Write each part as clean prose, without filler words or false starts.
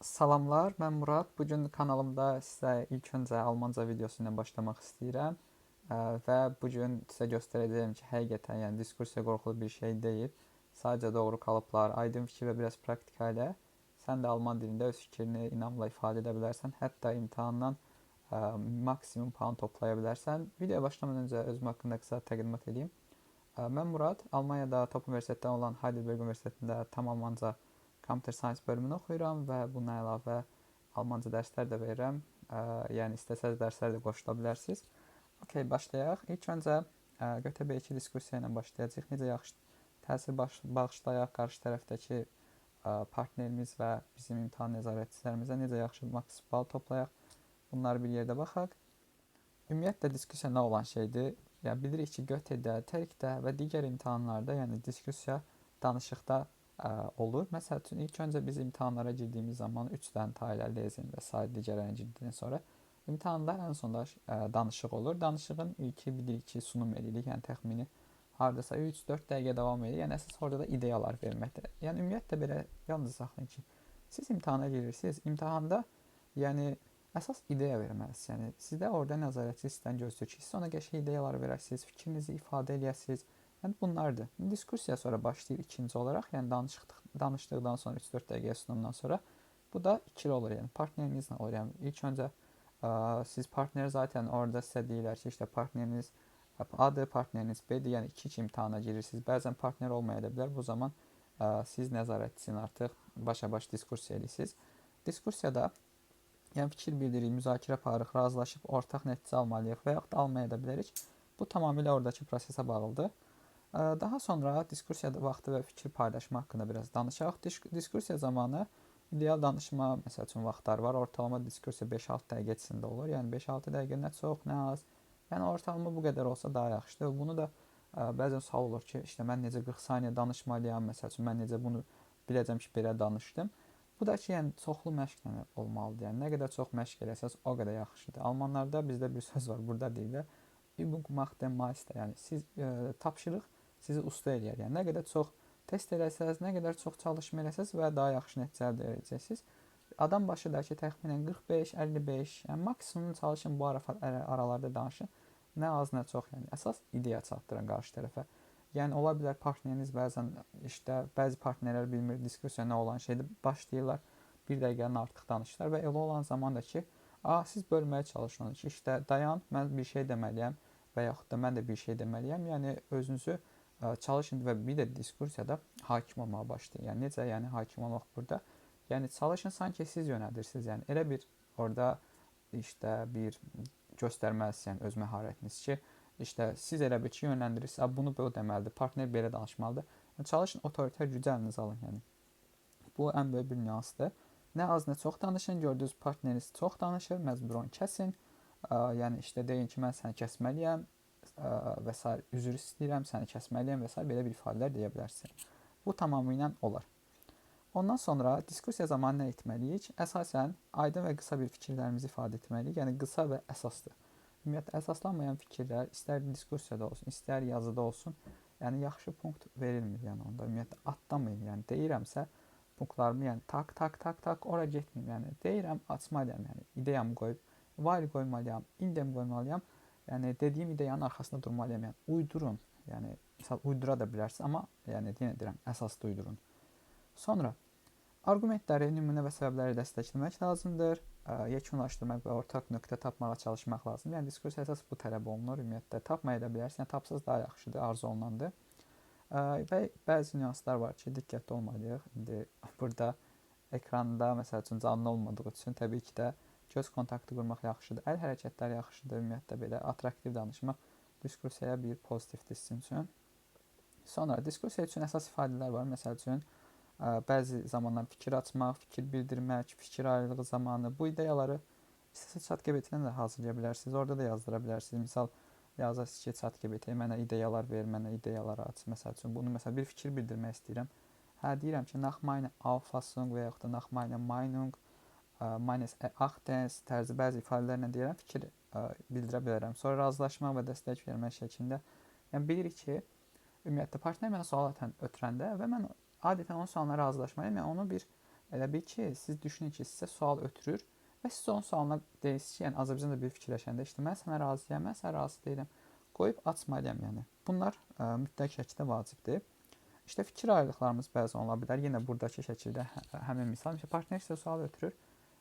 Salamlar, mən Murad. Bugün kanalımda sizə ilk öncə Almanca videosu ilə başlamaq istəyirəm. Və bugün sizə göstərəcəyim ki, həqiqətən, yəni diskursiya qorxulu bir şey deyil. Sadəcə doğru kalıplar, aydın fikir və biraz praktika ilə sən də alman dilində öz fikrini inamla ifadə edə bilərsən. Hətta imtahandan maksimum puan toplaya bilərsən. Videoya başlamadan öncə özüm haqqında qısa təqdimat edeyim. Mən Murad, Almaniyada Top Universitetdən olan Heidelberg Universitetində tam Almanca Computer Science bölümünü oxuyuram və bundan əlavə Almanca dərslər də verirəm. Yəni istəsəz dərslərə də qoşula bilərsiniz. Okay, başlayaq. İlk öncə ÖTB2 diskussiya ilə başlayacağıq. Necə yaxşı təsir bağışlayaq qarşı tərəfdəki partnerimiz və bizim imtahan nəzarətçilərimizə necə yaxşı maks bal toplayaq. Bunları bir yerdə baxaq. Ümumiyyətlə diskussiya nə olan şeydir? Yəni bilirik ki, GÖTE-də, TERK-də və digər imtahanlarda, yəni diskussiya danışıqda olur. Məsəl üçün ilk öncə biz imtahanlara girdiyimiz zaman 3 dənə taylə, lezin və sair digərlərinə girdikdən sonra imtahanda ən sonda danışıq olur. Danışığın ilki bilirik ki, sunum edirik. Yəni təxmini hardasa 3-4 dəqiqə davam edir. Yəni əsas orada da ideyalar verməkdir. Yəni ümumiyyətlə belə yalnız saxlayın ki, siz imtahana girirsiniz. İmtahanda yəni əsas ideya verməlisiniz. Yəni sizdə orada nəzarətçi sizdən gözləyir ki, siz ona qəşəng ideyalar verəsiniz, fikrinizi ifadə edəsiniz. Yəni bunlardır. Diskussiya sonra başlayır ikinci olaraq. Yəni danışdıqdan sonra 3-4 dəqiqə sunumdan sonra bu da ikili olur. Yəni partnerinizlə olur. Yəni ilk öncə siz partner zaten orada sizə deyirlər ki, işte partneriniz A-dır, partneriniz B-dir. Yəni iki imtahana girirsiniz. Bəzən partner olmaya da bilər. Bu zaman siz nəzarətçisini artıq başa-baş diskursiya edirsiniz. Diskursiyada yəni fikir bildiririk, müzakirə aparırıq, razılaşıb ortaq nəticə almalıyıq və yaxud da almaya da bilərik. Bu tamamilə oradakı prosesə bağlıdır. Daha sonra diskursiya vaxtı və fikir paylaşma haqqında biraz danışaq. Diskursiya zamanı ideal danışma, məsəl üçün vaxtlar var. Ortalama diskursiya 5-6 dəqiqə içində olur. Yəni 5-6 dəqiqə nə çox, nə az. Yəni ortalama bu qədər olsa daha yaxşıdır. Bunu da bəzən sual olur ki, işte mən necə 40 saniyə danışmalıyam, məsəl üçün mən necə bunu biləcəm ki, belə danışdım. Bu da ki, yəni çoxlu məşqlə olmalıdır. Yəni nə qədər çox məşq eləsəz, o qədər yaxşıdır. Almanlarda bizdə bir söz var, burada deyirlər. Übung macht den Meister. Yəni siz tapşırıq sizi usta eləyər. Yəni nə qədər çox test eləsəz, nə qədər çox çalışma eləsəz və daha yaxşı nəticə əldə edəcəksiniz. Adam başı da ki, təxminən 45-55, yəni maksimum çalışın bu aralarda danışın. Nə az, nə çox, yəni əsas ideya çatdırın qarşı tərəfə. Yəni ola bilər partneriniz bəzən işte bəzi partnerlər bilmir diskussiya nə olan şeydir. Başlayırlar 1 dəqiqədən artıq danışırlar və elə olan zaman da ki, siz bölməyə çalışın onu ki, işte dayan, mən bir şey deməliyəm və yaxud da mən də bir şey deməliyəm. Yəni özünüzü çalışın və bir də diskursiyada hakim olmağa başlayın. Yəni necə, yəni hakim olmaq burada? Yəni çalışın sanki siz yönəldirsiniz. Yəni elə bir orada işte bir göstərməlisiniz yəni öz məharətiniz ki, işte siz elə bir ki yönləndirirsiniz. Bunu bu deməlidir. Partner belə danışmalıdır. Yəni çalışın otoriter gücü əlinizə alın yəni. Bu ən böyük bir nüansdır. Nə az, nə çox danışın. Gördüyünüz partneriniz çox danışır, məcburən kəsin. Yəni işte deyin ki, mən səni kəsməliyəm və s. üzr istəyirəm, səni kəsməliyəm və s. belə bir ifadələr deyə bilərsiniz. Bu tamamilə olar. Ondan sonra diskussiya zamanı nə etməliyik? Əsasən aydın və qısa bir fikirlərimizi ifadə etməliyik. Yəni qısa və əsasdır. Ümumiyyətlə əsaslanmayan fikirlər istər diskussiyada olsun, istər yazıda olsun, yəni yaxşı punkt verilmir. Yəni onda ümumiyyətlə atlamayın. Yəni deyirəmsə punktlarımı yəni tak ora getməyim. Yəni deyirəm, açmalıyam. Yəni ideyamı qoyub while qoymalıyam, indem qoymalıyam. Yəni dediyim ideyanın arxasında durmalıyam. Yəni uydurun. Yəni məsəl uydura da bilərsiniz, amma yəni yenə deyirəm, əsasda uydurun. Sonra arqumentləri, nümunə və səbəbləri dəstəkləmək lazımdır. Yekunlaşdırmaq və ortaq nöqtə tapmağa çalışmaq lazımdır. Yəni diskursiya əsas bu tələb olunur. Ümumiyyətlə tapmaya da bilərsiniz. Yəni tapsaz daha yaxşıdır, arzu olunandır. Və bəzi nüanslar var ki, diqqətli olmalıyıq. İndi burada ekranda məsəl üçün canlı olmadığı üçün təbii ki də göz kontaktı qurmaq yaxşıdır. Əl hərəkətləri yaxşıdır. Ümumiyyətlə belə attraktiv danışmaq diskursiyaya bir pozitivdir sizin üçün. Sonra diskursiya üçün əsas ifadələr var. Məsəl üçün bəzi zamanlar fikir açmaq, fikir bildirmək, fikir ayrılığı zamanı bu ideyaları istəsəz ChatGPT-dən də hazırlaya bilərsiniz. Orada da yazdıra bilərsiniz. Misal yazasınız ki, ChatGPT mənə ideyalar ver, mənə ideyaları aç. Məsəl üçün bunu bir fikir bildirmək istəyirəm. Deyirəm ki, nach meine Auffassung və yaxud da nach meine Meinung, meines Erachtens tərzi bəzi ifadələrlə deyirəm, fikir bildirə bilərəm. Sonra razılaşmaq və dəstək vermək şəklində. Yəni bilirik ki, ümumiyyətlə partner mənə sual ötürəndə və mən adətən onun sualına razılaşmalıyım. Yəni onu bir Elə bil ki, siz düşünün ki, sizə sual ötürür və siz onun sualına deyirsiniz ki, yəni Azərbaycanda bir fikirləşəndə işte mən sənə razıyam, mən sənə razı deyiləm. Qoyub açmalıyam yəni. Bunlar mütləq şəkildə vacibdir. İşte fikir ayrılıqlarımız bəzən ola bilər. Yenə buradakı şəkildə həmin misal, işte partner sizə sual ötürür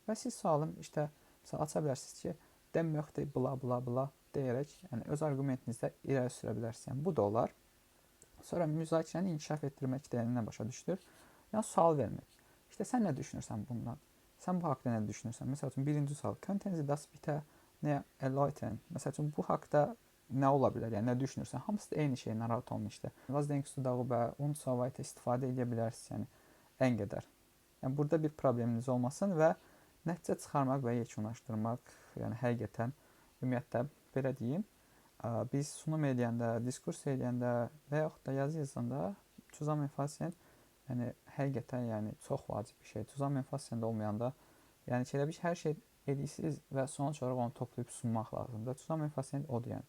və siz sualın işte misal aça bilərsiniz ki, demək bla bla bla deyərək, yəni öz arqumentinizdə irəli sürə bilərsiniz. Yəni bu da olar. Sonra müzakirəni inkişaf etdirmək deyəndə başa düşdür. Yəni sual vermək. İşte sən nə düşünürsən bundan? Sən bu haqda nə düşünürsən? Məsəl üçün birinci sual. Können Sie das bitte näher erläutern? Məsəl üçün bu haqda nə ola bilər? Yəni nə düşünürsən? Hamısı da eyni şey, narahat olma işte. Was denkst du darüber? Und so weiter istifadə edə bilərsiniz. Yəni ən qədər. Yəni burada bir probleminiz olmasın və nəticə çıxarmaq və yekunlaşdırmaq, yəni həqiqətən ümumiyyətlə belə deyim, biz sunum edəndə, diskurs edəndə və yaxud da yazı yazanda Zusammenfassen yəni həqiqətən yəni çox vacib bir şey. Zusammenfassen olmayanda yəni ki, elə bir hər şey edirsiniz və sonuç olaraq onu toplayıb sunmaq lazımdır. Zusammenfassen odur yəni.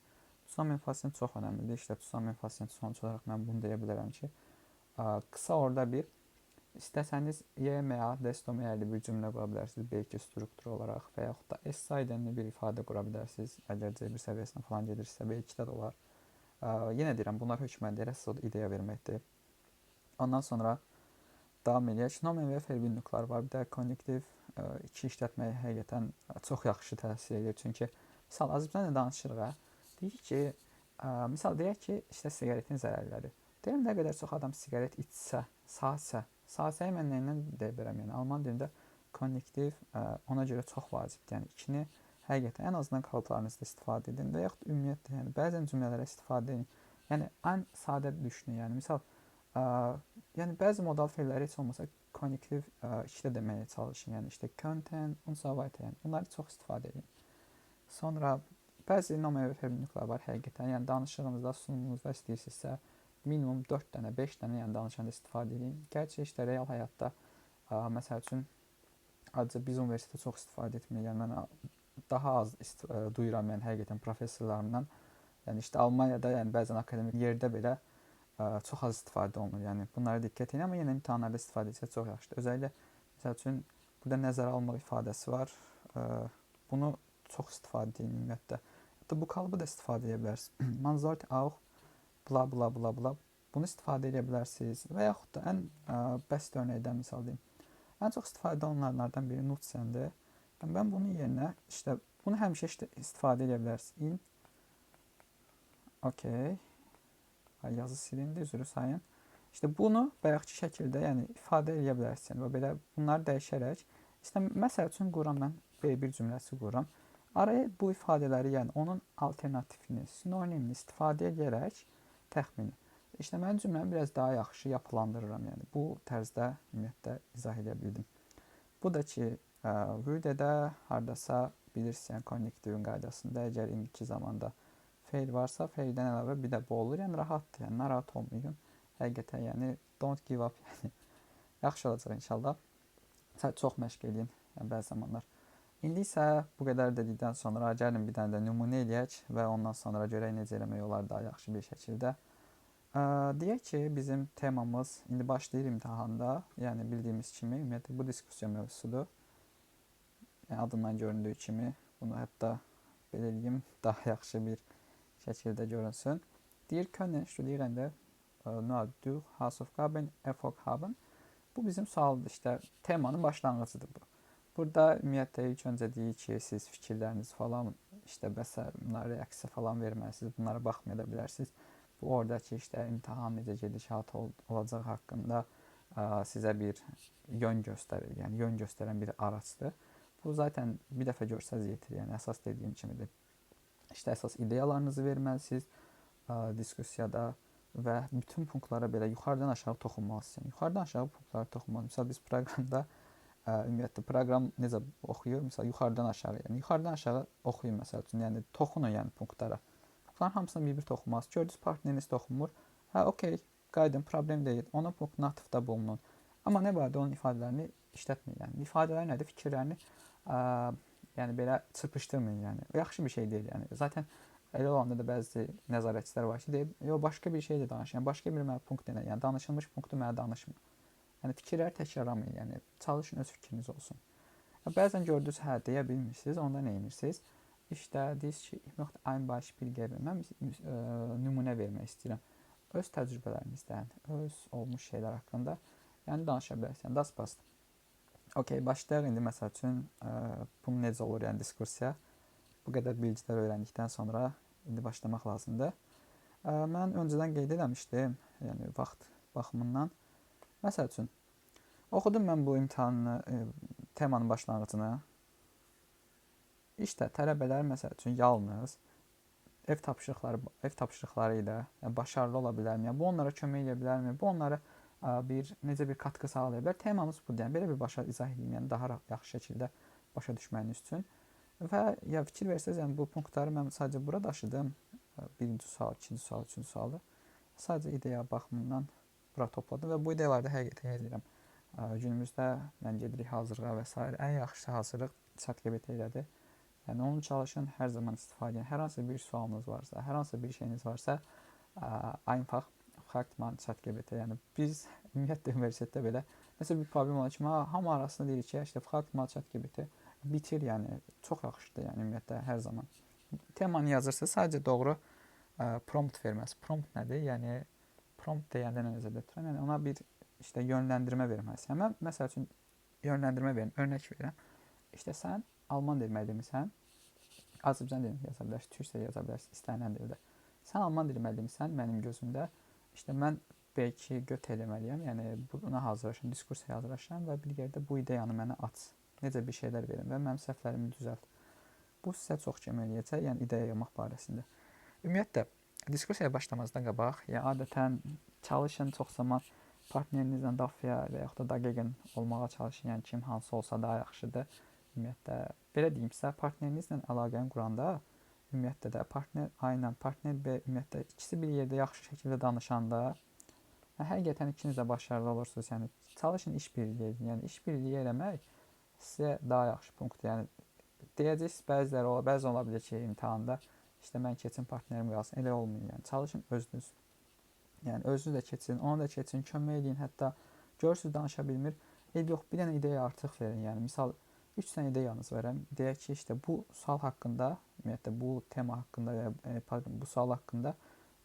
Zusammenfassen çox önəmlidir. İşte Zusammenfassen sonuç olaraq mən bunu deyə bilərəm ki, qısa orada bir İstəsəniz YMA, destomeyəli bir cümlə qura bilərsiniz, belki struktur olaraq və yaxud da S-saydenli bir ifadə qura bilərsiniz. Əgər C1 səviyyəsinə falan gedirsə, belki də olar. Yenə deyirəm, bunlar hökməndir, əsas o ideya verməkdir. Ondan sonra davam edək. Nomen və verbindliklər var. Bir də konnektiv iki işlətməyə həqiqətən çox yaxşı təsir edir. Çünki misal Azərbaycanca danışırıq, deyir ki, misal deyək ki, işte siqaretin zərərləri. Deyirəm, nə qədər çox adam siqaret içsə, sağsə, sağsəyə mən nəyindən deyə bilərəm, yəni Alman dilində konnektiv ona görə çox vacibdir. Yəni ikini həqiqətən ən azından kalıplarınızda istifadə edin və yaxud ümumiyyətlə, yəni bəzən cümlələrə istifadə edin. Yəni ən sadə düşünün. Yəni misal yəni bəzi modal feilləri heç olmasa konnektiv işlə deməyə çalışın. Yəni işte content, und so weiter. Yəni bunları çox istifadə edin. Sonra bəzi nomen və verbindliklər var həqiqətən. Yəni danışığınızda, sunumunuzda istəyirsinizsə minimum 4 dənə, 5 dənə yəni danışanda istifadə edin. Gerçi işte real həyatda məsəl üçün ancaq biz universitetdə çox istifadə etmirik. Yəni mən daha az duyuram yəni həqiqətən professorlarımdan. Yəni işte Almaniyada yəni bəzən akademik yerdə belə çox az istifadə olunur. Yəni bunlara diqqət edin, amma yenə imtahanlarda istifadə etsək çox yaxşıdır. Özəlliklə məsəl üçün burada nəzərə almaq ifadəsi var. Bunu çox istifadə edin ümumiyyətlə. Hətta bu kalıbı da istifadə edə bilərsiniz. Man sollte auch bla bla bla bla. Bunu istifadə edə bilərsiniz. Və yaxud da ən bəsit örnəkdən misal deyim. Ən çox istifadə olunanlardan biri Nutsendir. Mən bunun yerinə işte bunu həmişə istifadə edə bilərsiniz. In. Okay. Yazı silindi, üzrü sayın. İşte bunu bayaqki şəkildə yəni ifadə edə bilərsiniz. Və belə bunları dəyişərək işte məsəl üçün quram mən belə bir cümləsi quram. Araya bu ifadələri, yəni onun alternatifini, sinonimini istifadə edərək təxmini. İşte mən cümləmi biraz daha yaxşı yapılandırıram. Yəni bu tərzdə ümumiyyətlə izah edə bildim. Bu da ki, Vürdədə hardasa bilirsiniz, yəni konnektivin qaydasında əgər indiki zamanda feil varsa, feildən əlavə bir də bu olur. Yəni rahatdır, yəni narahat olmayın. Həqiqətən yəni don't give up, yəni yaxşı olacaq inşallah. Çox məşq edin, yəni bəzi zamanlar. İndi isə bu qədər dedikdən sonra gəlin bir dənə də nümunə eləyək və ondan sonra görək necə eləmək olar daha yaxşı bir şəkildə. Deyək ki, bizim temamız indi başlayır imtahanda, yəni bildiyimiz kimi ümumiyyətlə bu diskussiya mövzusudur. Yəni adından göründüyü kimi bunu hətta belə deyim daha yaxşı bir şəkildə görünsün. Deyir können studieren nur durch Hausaufgaben Erfolg haben. Bu bizim sualdır, işte temanın başlanğıcıdır bu. Burada ümumiyyətlə ilk öncə deyir ki, siz fikirləriniz falan, işte bəsər, bunlara reaksiya falan verməlisiniz, bunlara baxmaya da bilərsiniz. Bu oradakı işte imtahan necə gedişat olacaq haqqında sizə bir yön göstərir, yəni yön göstərən bir araçdır. Bu zaten bir dəfə görsəz yetir, yəni əsas dediyim kimidir. İşte əsas ideyalarınızı verməlisiniz diskussiyada və bütün punktlara belə yuxarıdan aşağı toxunmalısınız. Yuxarıdan aşağı punktlara toxunmalısınız. Məsələn, biz proqramda ümumiyyətlə proqram necə oxuyur? Məsələn, yuxarıdan aşağı, yəni yuxarıdan aşağı oxuyun məsəl üçün, yəni toxunun yəni punktlara. Punktların hamısına bir-bir toxunmalısınız. Gördünüz partneriniz toxunmur. Hə, okey, qaydın, problem deyil. Onun punktuna atıfda bulunun. Amma nə barədə onun ifadələrini işlətməyin. Yəni ifadələr nədir? Fikirlərini yəni belə çırpışdırmayın, yəni. Yaxşı bir şey deyil, yəni. Zaten elə olanda da bəzi nəzarətçilər var ki, deyir, yo başqa bir şey də danış. Yəni başqa bir mənə punkt denə. Yəni danışılmış punktu mənə danışma. Yəni fikirləri təkrarlamayın. Yəni çalışın öz fikriniz olsun. Bəzən gördünüz, hə, deyə bilmirsiniz, onda nə edirsiniz? İşte deyir ki, ich möchte ein Beispiel geben. Mən nümunə vermək istəyirəm. Öz təcrübələrinizdən, öz olmuş şeylər haqqında yəni danışa bilərsiniz. Das passt. Okay, başlayaq indi məsəl üçün bu necə olur, yəni diskursiya. Bu qədər bilgilər öyrəndikdən sonra indi başlamaq lazımdır. Mən öncədən qeyd etmişdim, yəni vaxt baxımından. Məsəl üçün oxudum mən bu imtahanı, temanın başlanğıcını. İşte tələbələr məsəl üçün yalnız ev tapşırıqları ilə yəni başarılı ola bilərmi? Yəni bu onlara kömək edə bilərmi? Bu onlara necə bir katkı sağlaya bilər? Temamız budur. Yəni belə bir başa izah edeyim, yəni daha yaxşı şəkildə başa düşməyiniz üçün. Və ya fikir versəz, yəni bu punktları mən sadəcə bura daşıdım. Birinci sual, ikinci sual, üçüncü sualı. Sadəcə ideya baxımından bura topladım və bu ideyalarda həqiqətən edirəm. Günümüzdə mən gedirik hazırlığa və s. Ən yaxşı hazırlıq ChatGPT ilədir. Yəni onu çalışın, hər zaman istifadə edin. Hər hansı bir sualınız varsa, hər hansı bir şeyiniz varsa, einfach fragt man ChatGPT. Yəni biz ümumiyyətlə universitetdə belə nəsə bir problem olur ki, hamı arasında deyirik ki, işte fragt man ChatGPT bitir, yəni çox yaxşıdır, yəni ümumiyyətlə hər zaman. Temanı yazırsınız, sadəcə doğru prompt verməz. Prompt nədir? Yəni prompt deyəndə nə nəzərdə tuturam? Yəni ona bir işte yönləndirmə verməlisən. Mən məsəl üçün yönləndirmə verim, örnək verirəm. İşte sən Alman dili müəllimisən, Azərbaycan dilini yaza bilərsən, türkcə yaza bilərsən, istənilən dildə. Sən Alman dili müəllimisən, mənim gözümdə. İşte mən belki göt eləməliyəm, yəni buna hazırlaşıram, diskursiyaya hazırlaşıram və bir yerdə bu ideyanı mənə aç. Necə bir şeylər verin və mənim səhvlərimi düzəlt. Bu sizə çox kömək eləyəcək, yəni ideya yaymaq barəsində. Ümumiyyətlə, diskursiyaya başlamazdan qabaq, yəni adətən çalışın çox zaman partnerinizlə dafya və yaxud da dagegen olmağa çalışın, yəni kim hansı olsa daha yaxşıdır. Ümumiyyətlə, belə deyim sizə, partnerinizlə əlaqəni quranda, ümumiyyətlə də partner B, ümumiyyətlə ikisi bir yerdə yaxşı şəkildə danışanda, həqiqətən ikiniz də başarılı olursunuz. Yəni çalışın işbirliyi edin. Yəni işbirliyi eləmək sizə daha yaxşı punktdur. Yəni deyəcəksiniz, bəzən ola bilər ki, imtahanda işte mən keçin, partnerim qalsın. Elə olmuyor. Yəni çalışın özünüz. Yəni özünüz də keçin, onu da keçin, kömək edin. Hətta görürsüz danışa bilmir. Yox, bir dənə ideya artıq verin. Yəni misal 3 dənə ideyanız var. Deyək ki, işte bu sual haqqında, ümumiyyətlə bu tema haqqında bu sual haqqında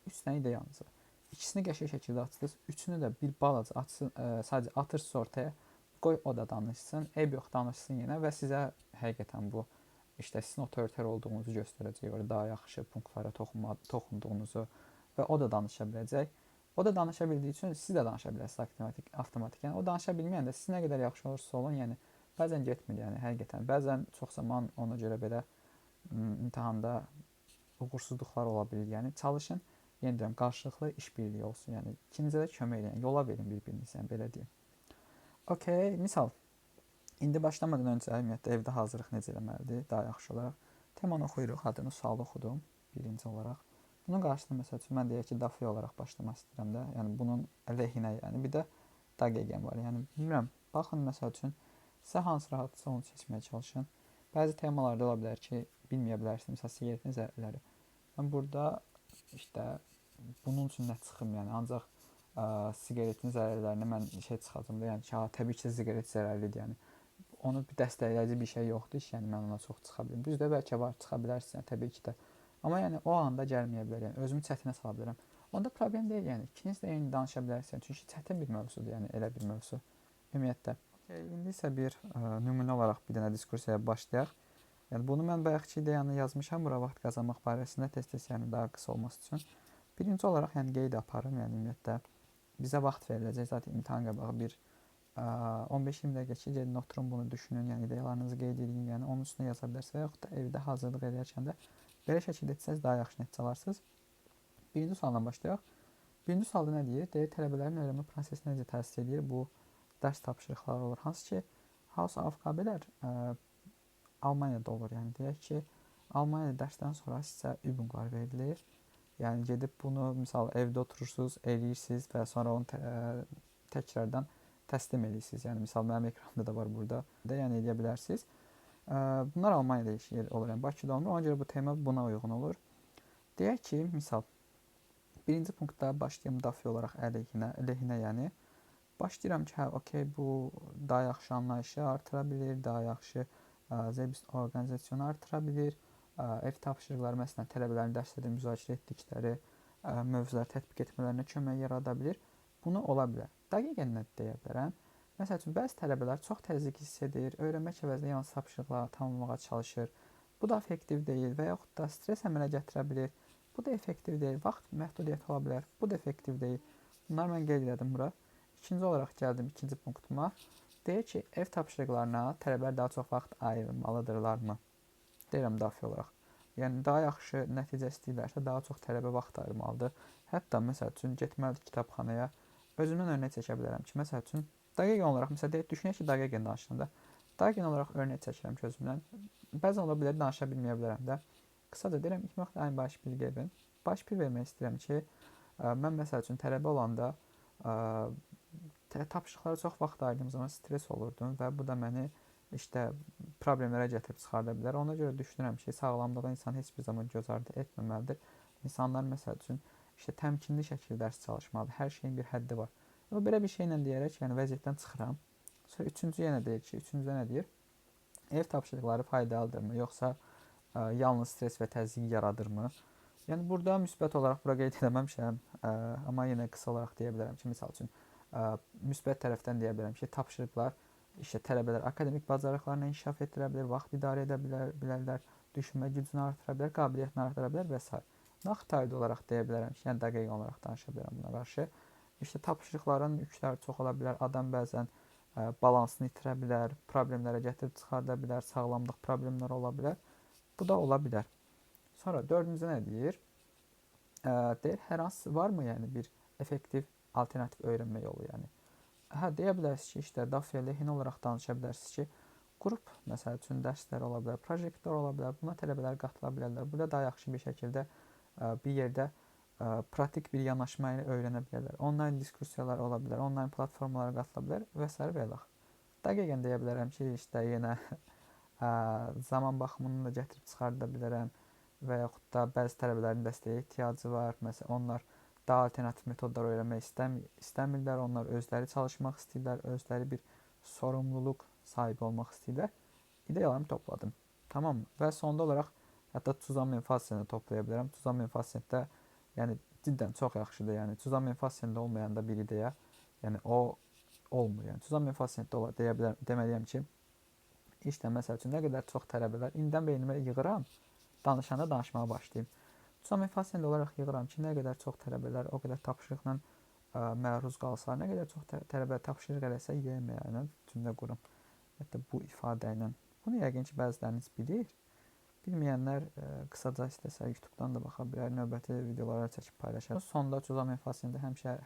3 dənə ideyanız var. İkisini qəşəng şəkildə açdınız, üçünü də bir balaca açsın, sadəcə atırsınız ortaya. Qoy o da danışsın, yox danışsın yenə və sizə həqiqətən bu işte sizin otoriter olduğunuzu göstərəcək, daha yaxşı punktlara toxunduğunuzu və o da danışa biləcək. O da danışa bildiyi üçün siz də danışa bilərsiniz avtomatik. Yəni o danışa bilməyəndə siz nə qədər yaxşı olursa olun, yəni bəzən getmir, yəni həqiqətən. Bəzən çox zaman ona görə belə imtahanda uğursuzluqlar ola bilir. Yəni çalışın, yenə deyirəm, qarşılıqlı işbirliyi olsun. Yəni ikinizə də kömək edin, yola verin bir-birinizə, yəni belə deyim. Okay, misal indi başlamadan öncə ümumiyyətlə evdə hazırlıq necə eləməlidir? Daha yaxşı olaraq temanı oxuyuruq, adını, sualı oxudum birinci olaraq. Bunun qarşısında məsəl üçün mən deyək ki, dafiyə olaraq başlamaq istəyirəm də. Yəni bunun əleyhinə, yəni bir də dagegen var. Yəni bilmirəm, baxın məsəl üçün sizə hansı rahatsa onu seçməyə çalışın. Bəzi temalarda ola bilər ki, bilməyə bilərsiniz. Məsələn, siqaretin zərərləri. Mən burada işte bunun üçün nə çıxım, yəni ancaq siqaretin zərərlərini mən çıxacağım da, yəni ki, təbii ki, siqaret zərərlidir, yəni onu bir dəstəkləyici bir şey yoxdur ki, yəni mən ona çox çıxa bilim. Düzdür, bəlkə var, çıxa bilərsiniz, yəni təbii ki də. Amma yəni o anda gəlməyə bilər, yəni özümü çətinə sala bilərəm. Onda problem deyil, yəni ikiniz də eyni danışa bilərsiniz, çünki çətin bir mövzudur, yəni elə bir mövzu ümumiyyətlə. İndi isə bir nümunə olaraq bir dənə diskursiyaya başlayaq. Yəni bunu mən bayaqki ideyanı yazmışam, bura vaxt qazanmaq barəsində tez-tez, yəni daha qısa olması üçün. Birinci olaraq yəni qeyd aparım, yəni ümumiyyətlə bizə vaxt veriləcək, zaten imtahan qabağı bir 15-20 dəqiqə ki, gedin oturun, bunu düşünün, yəni ideyalarınızı qeyd edin, yəni onun üstünə yaza bilərsiniz və yaxud da evdə hazırlıq edərkən də belə şəkildə etsəz daha yaxşı nəticə alarsınız. Birinci sualdan başlayaq. Birinci sualda nə deyir? Deyir, tələbələrin öyrənmə prosesinə necə təsir edir? Bu dərs tapşırıqları olur. Hansı ki, Hausaufgabelər Almaniyada olur. Yəni deyək ki, Almaniyada dərsdən sonra sizə übunqlar verilir. Yəni gedib bunu misal evdə oturursunuz, eləyirsiniz və sonra onu təkrardan təslim edirsiniz. Yəni misal mənim ekranımda da var burada. Yəni edə bilərsiniz. Bunlar Almaniyada olur. Yəni Bakıda olmur. Ona görə bu tema buna uyğun olur. Deyək ki, misal birinci punktda başlayım dafiyə olaraq əleyhinə, yəni Başlayıram ki, hə, okey, bu daha yaxşı anlayışı artıra bilir, daha yaxşı orqanizasiyonu artıra bilir. Ev tapşırıqları, məsələn, tələbələrin dərsdə müzakirə etdikləri mövzuları tətbiq etmələrinə kömək yarada bilir. Bunu ola bilər. Dəqiqən nə deyə bilərəm? Məsəl üçün, bəzi tələbələr çox təzyiq hiss edir, öyrənmək əvəzinə yalnız tapşırıqları tamamlamağa çalışır. Bu da effektiv deyil və yaxud da stres əmələ gətirə bilir. Bu da effektiv deyil. Vaxt məhdudiyyəti ola bilər. Bu da effektiv deyil. Bunları mən qeyd elədim bura. İkinci olaraq gəldim ikinci punktuma. Deyir ki, ev tapşırıqlarına tələbələr daha çox vaxt ayırmalıdırlarmı? Deyirəm daxil olaraq. Yəni, daha yaxşı nəticə istəyirlərsə, daha çox tələbə vaxt ayırmalıdır. Hətta, məsəl üçün, getməlidir kitabxanaya. Özümdən örnək çəkə bilərəm ki, məsəl üçün, dəqiq olaraq, məsəl deyək, düşünək ki, dəqiqən danışanda, dəqiq olaraq örnək çəkirəm ki, özümdən. Bəzən ola bilər, danışa bilməyə bilərəm də. Qısaca deyirəm, ilk vaxt ein Beispiel geben. Beispiel vermək istəyirəm ki, mən, məsəl üçün, tələbə olanda tapşırıqlara çox vaxt ayırdığım zaman stres olurdum və bu da məni problemlərə gətirib çıxarda bilər. Ona görə düşünürəm ki, sağlamlığa insan heç bir zaman göz ardı etməməlidir. İnsanlar, məsəl üçün, təmkinli şəkildə dərs çalışmalıdır. Hər şeyin bir həddi var. Belə bir şeylə deyərək, yəni vəziyyətdən çıxıram. Sonra üçüncü yenə deyir ki, üçüncüdə nə deyir? Ev tapşırıqları faydalıdırmı, yoxsa yalnız stres və təzyiq yaradırmı? Yəni, burada müsbət olaraq bura qeyd eləməmişəm, amma yenə qısa olaraq deyə bilərəm ki, misal üçün, müsbət tərəfdən deyə bilərəm ki, tapşırıqlar tələbələr akademik bacarıqlarını inkişaf etdirə bilər, vaxt idarə edə bilərlər, düşünmə gücünü artıra bilər, qabiliyyətini artıra bilər və s. Naqtayd olaraq deyə bilərəm ki, yəni dəqiq olaraq danışa bilərəm buna qarşı. Tapşırıqların yükləri çox ola bilər, adam bəzən balansını itirə bilər, problemlərə gətirib çıxarda bilər, sağlamlıq problemləri ola bilər. Bu da ola bilər. Sonra dördüncü nə deyir? Deyir, hər hansı varmı, yəni bir effektiv alternativ öyrənmə yolu, yəni? Hə, deyə bilərsiniz ki, DAF lehin olaraq danışa bilərsiniz ki, qrup, məsəl üçün, dərslər ola bilər, proyektlər ola bilər, buna tələbələr qatıla bilərlər. Burada daha yaxşı bir şəkildə bir yerdə pratik bir yanaşma ilə öyrənə bilərlər. Onlayn diskursiyalar ola bilər, onlayn platformalara qatıla bilər və s. və ilax. Dəqiqən deyə bilərəm ki, yenə zaman baxımını da gətirib çıxarda bilərəm və yaxud da bəzi tələbələrin dəstəyə ehtiyacı var. Məsələn, onlar daha alternativ metodlar öyrənmək istəmirlər, onlar özləri çalışmaq istəyirlər, özləri bir sorumluluq sahibi olmaq istəyirlər. İdeyalarımı topladım. Tamam mı? Və sonda olaraq hətta Tuzan Fasseni toplaya bilərəm. Tuzan Fassenidə yəni cidden çox yaxşıdır. Yəni Tuzan Fassenidə olmayan da bir ideya, yəni o olmur. Yəni Tuzan Fassenidə deməliyəm ki, məsəl üçün, nə qədər çox tələbələr indidən beynimə yığıram, danışanda danışmağa başlayayım. Tuzan Fassenidə olaraq yığıram ki, nə qədər çox tələbələr o qədər tapşırıqla məruz qalsa, nə qədər çox tələbə tapşırıq eləsə, yeyəməyənə cümlə qurum. Hətta bu ifadə ilə. Bunu yəqin ki, bəziləriniz bilir. Bilməyənlər qısaca istəsə YouTube-dan da baxa bilər, növbəti videolara çəkib paylaşar. Sonda Tuzan Fassenidə həmişə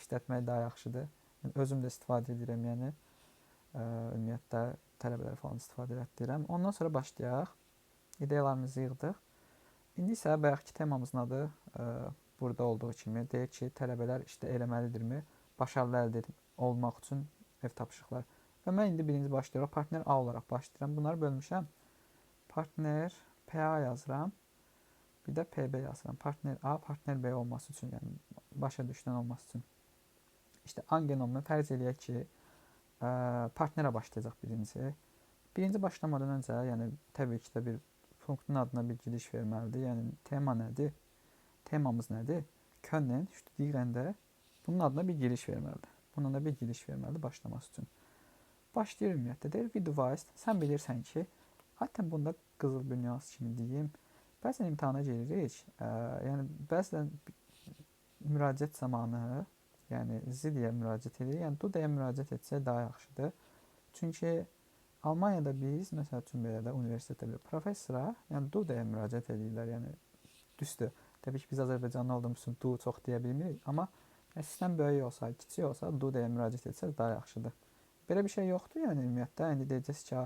işlətmək daha yaxşıdır. Yəni, özüm də istifadə edirəm, yəni ümumiyyətlə tələbələr falan istifadə etdirəm. Ondan sonra başlayaq. İdeyalarımızı yığdıq. İndi isə bayaqki temamızın adı burada olduğu kimi deyir ki, tələbələr eləməlidirmi? Başarılı əldə olmaq üçün ev tapşırıqları. Və mən indi birinci başlayırıq. Partner A olaraq başlayıram. Bunları bölmüşəm. Partner PA yazıram. Bir də PB yazıram. Partner A, partner B olması üçün, yəni başa düşülən olması üçün. Angenomunu fərz eləyək ki, partnerə başlayacaq birinci. Birinci başlamadan öncə, yəni təbii ki də bir punktun adına bir giriş verməlidir. Yəni tema nədir? Temamız nədir? Können studieren bunun adına bir giriş verməlidir. Bunun da bir giriş verməlidir başlaması üçün. Başlayır ümumiyyətlə. Deyir, wie du weißt, sən bilirsən ki, hatta bunda qızıl bir nüans kimi deyim. Bəzən imtahana giririk, yəni bəzən müraciət zamanı, yəni deyə müraciət edirik, yəni du deyə müraciət etsə daha yaxşıdır. Çünki Almaniyada biz, məsəl üçün belə də universitetdə bir professora, yəni du deyə müraciət edirlər, yəni düzdür. Təbii ki, biz Azərbaycanlı olduğumuz üçün du çox deyə bilmirik, amma sistem böyük olsa, kiçik olsa, du deyə müraciət etsəz daha yaxşıdır. Belə bir şey yoxdur, yəni ümumiyyətlə, indi deyəcəz ki,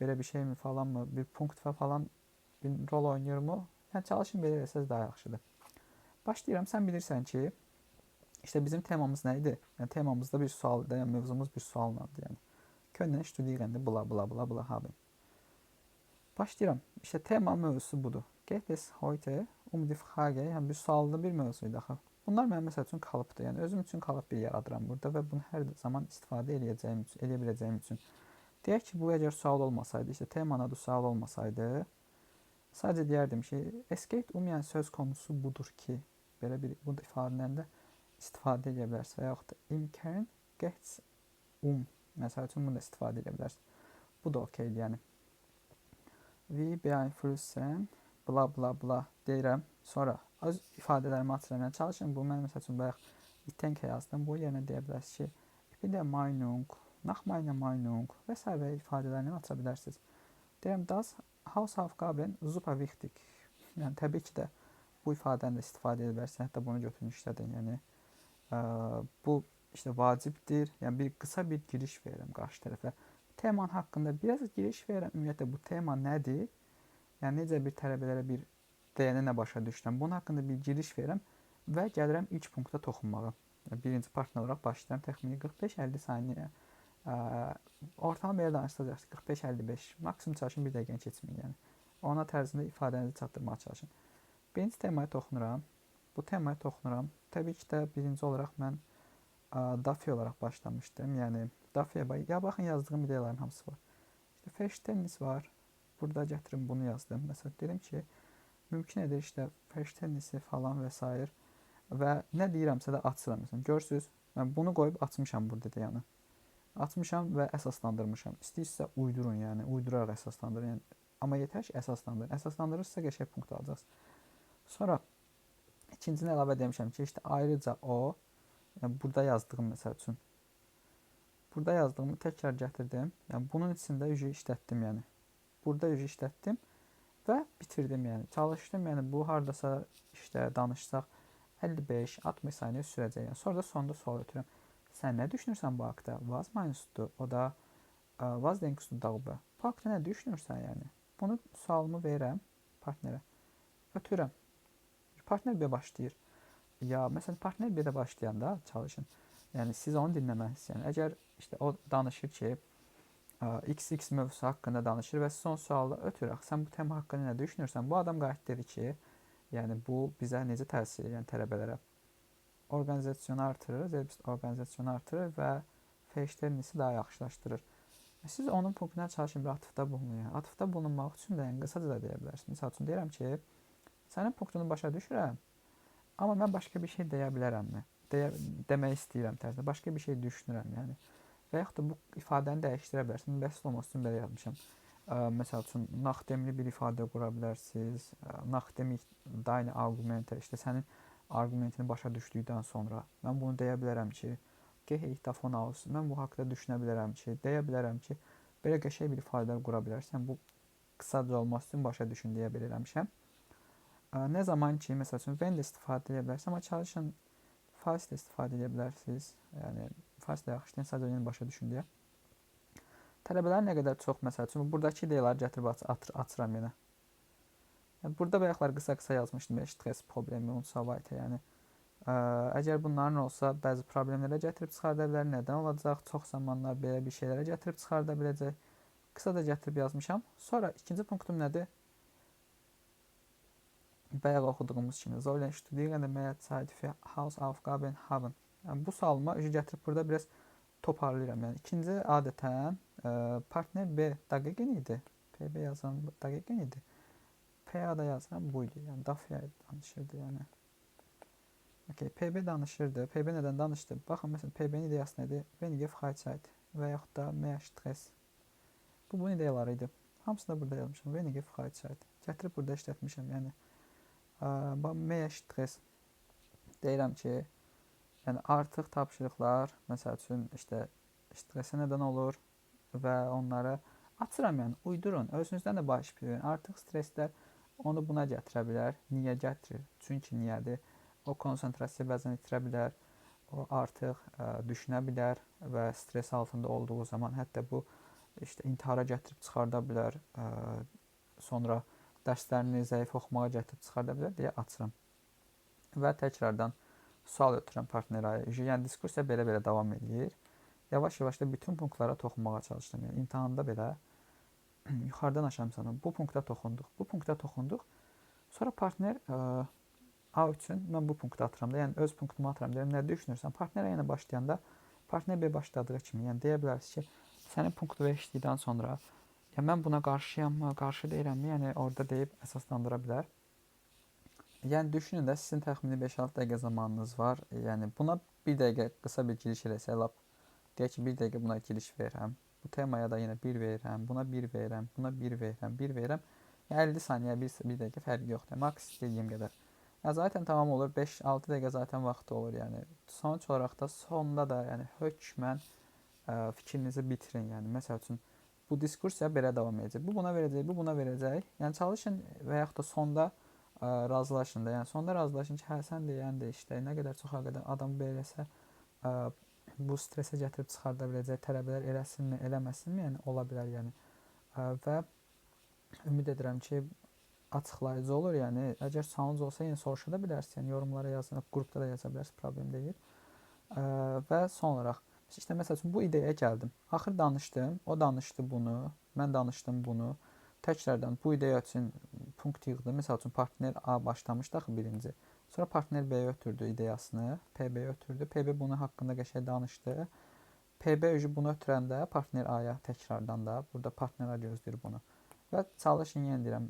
belə bir şey mi falan mı, bir punkt falan bir rol oynayır mı? Yəni çalışın belə eləsəz daha yaxşıdır. Başlayıram, sən bilirsən ki, bizim temamız nə idi? Yəni temamızda bir sualdır, yəni mövzumuz bir suallandı, yəni. Können studieren bla bla bla bla haben. Başlayıram. Tema mövzusu budur. Geht es heute die Frage, yəni bir suallı bir mövzuydu axı. Bunlar mənim məsəl üçün kalıbdır. Yəni özüm üçün kalıb bir yaradıram burada və bunu hər zaman istifadə edə biləcəyim üçün. Deyək ki, bu əgər sual olmasaydı, işte temanın adı sual olmasaydı, sadəcə deyərdim ki, escape yəni söz konusu budur ki, belə bir bu ifadədən də istifadə edə bilərsiniz və yaxud da imkan gets məsəl üçün bunu da istifadə edə bilərsiniz. Bu da okeydir, yəni. We beeinflussen bla bla bla deyirəm. Sonra öz ifadələrimi açıram. Çalışın bu mən məsəl üçün bayaq itenke yazdım. Bu yerinə deyə bilərsiniz ki, ich bin der Meinung, nach meiner Meinung və s. ifadələrini aça bilərsiniz. Deyirəm, das Hausaufgaben super wichtig. Yəni təbii ki də bu ifadəni də istifadə edə bilərsiniz. Hətta bunu götürün işlədin. Yəni bu işte vacibdir. Yəni bir qısa bir giriş verirəm qarşı tərəfə. Temanın haqqında biraz giriş verirəm. Ümumiyyətlə bu tema nədir? Yəni necə bir tələbələrə bir deyəni nə başa düşürəm. Bunun haqqında bir giriş verirəm və gəlirəm ilk punkta toxunmağa. Birinci partner olaraq başlayıram. Təxmini 45-50 saniyə. Ortalama belə danışacaqsınız 45-55. Maksimum çalışın 1 dəqiqəni keçməyin, yəni. Ona tərzində ifadənizi çatdırmağa çalışın. Birinci temaya toxunuram. Bu temaya toxunuram. Təbii ki də birinci olaraq mən Dafi olaraq başlamışdım. Yəni Dafiyə ya baxın yazdığım ideyaların hamısı var. İşte Verständnis var. Burada gətirim bunu yazdım. Məsələn dedim ki, mümkün edir işte Verständnisi falan və s. və nə deyirəmsə də açıram. Məsələn görürsüz, mən bunu qoyub açmışam burada deyanı. Açmışam və əsaslandırmışam. İstəyirsə uydurun, yəni uyduraraq əsaslandırın. Yəni, amma yetər ki əsaslandırın. Əsaslandırırsa qəşəng punkt alacaqsınız. Sonra ikincisini əlavə demişəm ki, işte ayrıca o, yəni burada yazdığım məsəl üçün. Burada yazdığımı təkrar gətirdim. Yəni bunun içində ücü işlətdim, yəni. Burada ücü işlətdim və bitirdim, yəni. Çalışdım, yəni bu hardasa işte danışsaq 55-60 saniyə sürəcək. Yəni. Sonra da sonda sual ötürəm. Sən nə düşünürsən bu haqda? Was meinst du? O da was denkst du darüber? Bu haqda nə düşünürsən, yəni? Bunu sualımı verirəm partnerə. Ötürəm. Partner bir başlayır. Ya məsələn partner bir də başlayanda çalışın. Yəni siz onu dinləməlisiniz. Yəni əgər işte o danışır ki, XX mövzusu haqqında danışır və son sualda ötürək. Sən bu tema haqqında nə düşünürsən? Bu adam qayıt dedi ki, yəni bu bizə necə təsir edir, yəni tələbələrə? Organizasyonu artırır, zelbist organizasyonu artırır və Verständnisi daha yaxşılaşdırır. Siz onun punktuna çalışın bir atıfda bulunun. Yəni, atıfda bulunmaq üçün də yəni, qısaca da deyə bilərsiniz. Misal üçün deyirəm ki, sənin punktunu başa düşürəm, amma mən başqa bir şey deyə bilərəmmi? Demək istəyirəm tərzində. Başqa bir şey düşünürəm, yəni. Və yaxud da bu ifadəni dəyişdirə bilərsiniz. Bəsit olması üçün belə yazmışam. Məsəl üçün, naxdemli bir ifadə qura bilərsiniz. Naxdemik deine Argumente, işte sənin argumentini başa düşdükdən sonra mən bunu deyə bilərəm ki, geh davon aus, mən bu haqda düşünə bilərəm ki, deyə bilərəm ki, belə qəşəng bir ifadə qura bilərsən. Bu qısaca olması üçün başa düşün deyə bilirəmişəm. Nə zaman ki, məsəl üçün, when də istifadə edə bilərsiniz, amma çalışın fals da istifadə edə bilərsiniz. Yəni, fals da yaxşı deyil, sadəcə yeni başa düşün deyə. Tələbələr nə qədər çox, məsəl üçün, buradakı ideyaları gətirib açıram yenə. Yəni, burada bayaqlar qısa-qısa yazmışdım, stres problemi, unsavaytə, yəni. Əgər bunların olsa, bəzi problemlərə gətirib çıxarda bilər, nədən olacaq, çox zamanlar belə bir şeylərə gətirib çıxarda biləcək. Qısa da gətirib yazmışam. Sonra ikinci punktum nədir? Bayaq oxuduğumuz kimi, Sollen studieren mehr Zeit für Hausaufgaben haben. Yəni, bu sualıma gətirib burada biraz toparlayıram. Yəni, ikinci adətən partner B dəqiqən idi. PB yazan dəqiqən idi. PA-da yazıram buydu. Yəni Dafiyə danışırdı, yəni. Okay, PB danışırdı. PB nədən danışdı? Baxın, məsələn, PB-nin ideyası nədir? Weniger Freizeit və yaxud da mehr Stress. Bu bunun ideyaları idi. Hamısını da burada yazmışam. Weniger Freizeit. Gətirib burada işlətmişəm, yəni. Mehr Stress. Deyirəm ki, yəni artıq tapşırıqlar, məsəl üçün, işte, stresə nədən olur və onları açıram, yəni, uydurun. Özünüzdən də baş verin. Artıq stresslər onu buna gətirə bilər. Niyə gətirir? Çünki niyədir? O konsentrasiya bəzən itirə bilər. O artıq düşünə bilər və stres altında olduğu zaman hətta bu işte intihara gətirib çıxarda bilər. Sonra dərslərini zəif oxumağa gətirib çıxarda bilər deyə açıram. Və təkrardan sual ötürəm partnerə. Yəni diskursiya belə-belə davam edir. Yavaş-yavaş da bütün punktlara toxunmağa çalışdım. Yəni imtahanda belə yuxarıdan aşağı məsələn bu punkta toxunduq. Bu punkta toxunduq. Sonra partner A üçün mən bu punktu atıram da, yəni öz punktumu atıram. Deyirəm, nə düşünürsən? Partner A ilə başlayanda partner B başladığı kimi, yəni deyə bilərsiniz ki, sənin punkt B işlədikdən sonra ya mən buna qarşıyam, qarşı deyirəmmi? Yəni orada deyib əsaslandıra bilər. Yəni düşünün də sizin təxmini 5-6 dəqiqə zamanınız var. Yəni buna 1 dəqiqə qısa bir giriş eləsə, lap deyək ki, 1 dəqiqə buna giriş verirəm. Bu temaya da yenə 1 verirəm, buna 1 verirəm, buna 1 verirəm, 1 verirəm. Yəni 50 saniyə 1 dəqiqə fərqi yoxdur. Maks istədiyim qədər. Ya zaten tamam olur. 5-6 dəqiqə zaten vaxtı olur. Yəni sonuç olaraq da sonda da yəni hökmən fikrinizi bitirin. Yəni məsəl üçün bu diskursiya belə davam edəcək. Bu buna verəcək, bu buna verəcək. Yəni çalışın və yaxud da sonda razılaşın da. Yəni sonda razılaşın ki, hə sən deyən də işte nə qədər çox adam beləsə bu stresə gətirib çıxarda biləcək, tələbələr eləsinmi, eləməsinmi, yəni ola bilər yəni. Və ümid edirəm ki, açıqlayıcı olur. Yəni əgər sualınız olsa yenə soruşa da bilərsiniz. Yəni yorumlara yazın, qrupda da yaza bilərsiniz, problem deyil. Və son olaraq işte məsəl üçün bu ideyaya gəldim. Axır danışdım, o danışdı bunu, mən danışdım bunu. Təkrardan bu ideya üçün punkt yığdım. Məsəl üçün partner A başlamışdı axı birinci. Sonra partner B ötürdü ideyasını, PB ötürdü. PB bunun haqqında qəşəng danışdı. PB bunu ötürəndə partner A-ya təkrardan da burada partner A gözləyir bunu. Və çalışın, yenə deyirəm,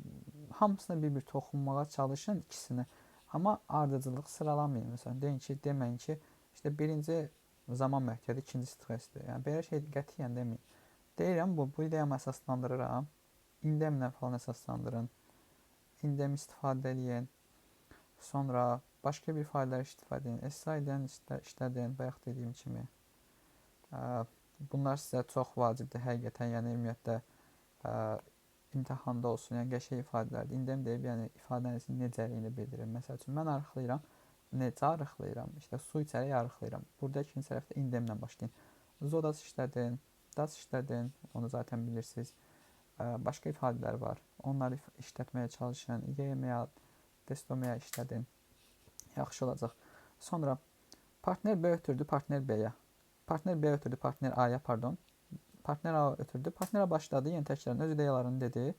hamısına bir-bir toxunmağa çalışın ikisini. Amma ardıcıllıq sıralamayın. Məsələn, deməyin ki, işte birinci zaman məhdədi, ikinci stressdir. Yəni belə şey qətiyyən deməyin. Deyirəm bu ideyamı əsaslandırıram. İndemlə falan əsaslandırın. İndem istifadə edin. Sonra başqa bir faydalar istifadə edin. SI-dən işlədin, bayaq dediyim kimi. Bunlar sizə çox vacibdir həqiqətən. Yəni ümumiyyətlə imtahanda olsun, yəni qəşəng ifadələrdir. İndem deyib, yəni ifadənizin necəliyini bildirir. Məsəl üçün mən arıqlayıram. Necə arıqlayıram? İşte su içərək arıqlayıram. Burada ikinci tərəfdə indemlə başlayın. Zodas işlədin, das işlədin. Onu zaten bilirsiniz. Başqa ifadələr var. Onları işlətməyə çalışın. YMA, destomaya işlədin. Yaxşı olacaq. Sonra partner B ötürdü partner B-yə. Partner B ötürdü partner A-ya, pardon. Partner A ötürdü. Partner A başladı. Yəni təkrardan öz ideyalarını dedi.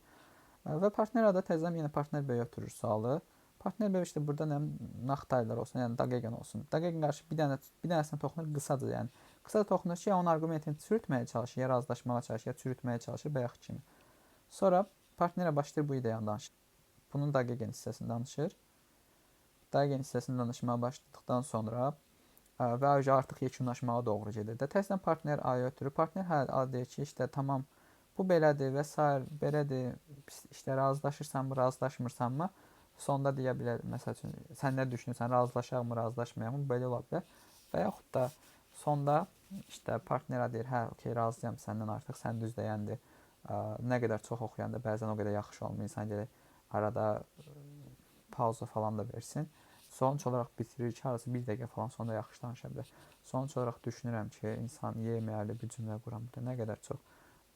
Və partner A da təzədən yenə partner B-yə ötürür sualı. Partner B işte burada nə naxtaylar olsun, yəni dəqiqən olsun. Dəqiqən qarşı bir dənəsinə toxunur qısaca, yəni. Qısaca toxunur ki, ya onun argumentini çürütməyə çalışır, ya razılaşmağa çalışır, ya çürütməyə çalışır, bayaq kimi. Sonra partnerə başlayır bu ideyanı danışır. Bunun dəqiqən hissəsini danışır. Dəqiqən hissəsini danışmağa başladıqdan sonra və artıq yekunlaşmağa doğru gedir. Təzədən partner A-ya ötürür. Partner hə A deyir ki, işte tamam bu belədir və s. belədir. İşte razılaşırsanmı, razılaşmırsanmı? Sonda deyə bilər, məsəl üçün sən nə düşünürsən, razılaşaqmı, razılaşmayaqmı? Belə ola bilər. Və yaxud da sonda işte partnerə deyir, hə, okey, razıyam səndən, artıq sən düz deyəndir. Nə qədər çox oxuyanda bəzən o qədər yaxşı olmur. İnsan gələk arada pauza falan da versin. Sonuç olaraq bitirir ki, arası 1 dəqiqə falan sonra yaxşı danışa bilər. Sonuç olaraq düşünürəm ki, insan yeməli bir cümlə quran burada nə qədər çox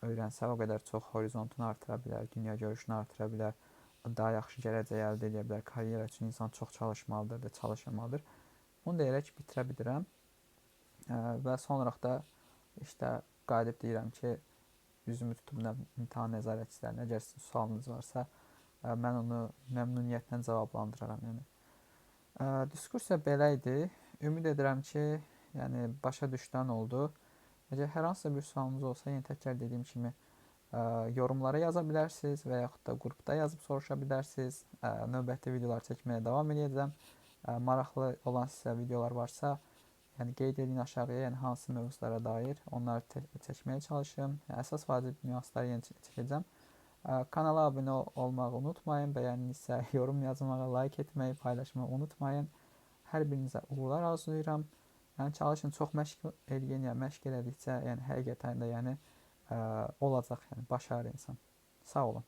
öyrənsə, o qədər çox horizontunu artıra bilər, dünya görüşünü artıra bilər, daha yaxşı gələcək əldə edə bilər. Karyera üçün insan çox çalışmalıdır da çalışmalıdır. Bunu deyərək bitirə bilirəm. Və son olaraq da işte qalib deyirəm ki, üzümü tutub imtahan nəzarətçilərinə, əgər sizin sualınız varsa, mən onu məmnuniyyətlə cavablandıraram. Yəni diskursiya belə idi. Ümid edirəm ki, yəni başa düşdən oldu. Əgər hər hansısa bir sualınız olsa, yenə təkrar dediyim kimi yorumlara yaza bilərsiniz və yaxud da qrupda yazıb soruşa bilərsiniz. Növbəti videolar çəkməyə davam edəcəm. Maraqlı olan sizə videolar varsa, yəni qeyd edin aşağıya, yəni hansı mövzulara dair onları çəkməyə çalışım. Yəni, əsas vacib nüansları yenə çəkəcəm. Kanala abunə olmağı unutmayın. Bəyəndinizsə yorum yazmağı, like etməyi, paylaşmağı unutmayın. Hər birinizə uğurlar arzulayıram. Yəni çalışın, çox məşq eləyin, yəni məşq elədikcə, yəni həqiqətən də yəni olacaq, yəni başarır insan. Sağ olun.